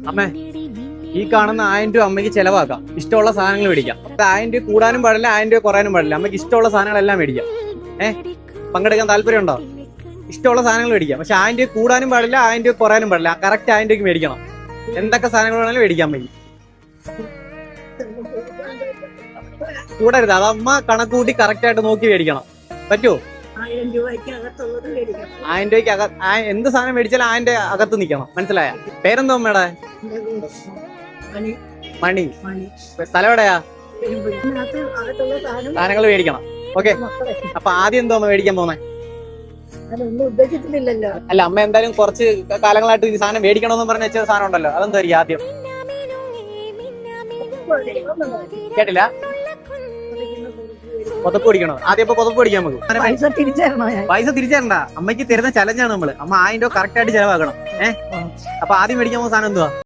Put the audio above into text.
അമ്മേ, ഈ കാണുന്ന 1000 രൂപ അമ്മയ്ക്ക് ചെലവാക്കാം, ഇഷ്ടമുള്ള സാധനങ്ങൾ മേടിക്കാം. 1000 രൂപ കൂടാനും പാടില്ല, 1000 രൂപ കുറയാനും പാടില്ല. അമ്മയ്ക്ക് ഇഷ്ടമുള്ള സാധനങ്ങളെല്ലാം മേടിക്കാം. പങ്കെടുക്കാൻ താല്പര്യമുണ്ടോ? ഇഷ്ടമുള്ള സാധനങ്ങൾ മേടിക്കാം. പക്ഷെ 1000 രൂപ കൂടാനും പാടില്ല, 1000 രൂപ കുറയാനും പാടില്ല. കറക്റ്റ് 1000 രൂപയ്ക്ക് മേടിക്കണം. എന്തൊക്കെ സാധനങ്ങൾ വേണമെങ്കിലും മേടിക്കാൻ അമ്മയ്ക്ക്. കൂടരുത്, അത് അമ്മ കണക്ക് കൂട്ടി കറക്റ്റ് ആയിട്ട് നോക്കി മേടിക്കണം. പറ്റുമോ? 1000 രൂപയ്ക്ക് എന്ത് സാധനം മേടിച്ചാലും 1000 രൂപ അകത്ത് നിൽക്കണം. മനസ്സിലായ? പേരെന്തോ അമ്മയുടെ? മണി. സ്ഥലം എവിടെയാ? സാധനങ്ങൾ മേടിക്കണം. ഓക്കെ, അപ്പൊ ആദ്യം എന്തോ അമ്മ മേടിക്കാൻ പോന്നെ? ഉദ്ദേശിക്കുന്നില്ലല്ലോ. അല്ല, അമ്മ എന്തായാലും കുറച്ച് കാലങ്ങളായിട്ട് ഈ സാധനം മേടിക്കണമെന്ന് പറഞ്ഞ വെച്ച സാധനം ഉണ്ടല്ലോ, അതെന്തായിരിക്കും ആദ്യം? കേട്ടില്ല? പുതപ്പ് പിടിക്കണോ ആദ്യം? ഇപ്പൊ പുതപ്പ് പിടിക്കാൻ നമുക്ക് പൈസ തിരിച്ചേരണ്ട. അമ്മയ്ക്ക് തരുന്ന ചലഞ്ചാണ് നമ്മള്. അമ്മ 1000 രൂപ കറക്റ്റ് ആയിട്ട് ചെലവാക്കണം. അപ്പൊ ആദ്യം മേടിക്കാൻ പോകുന്ന സാധനം എന്തുവാ?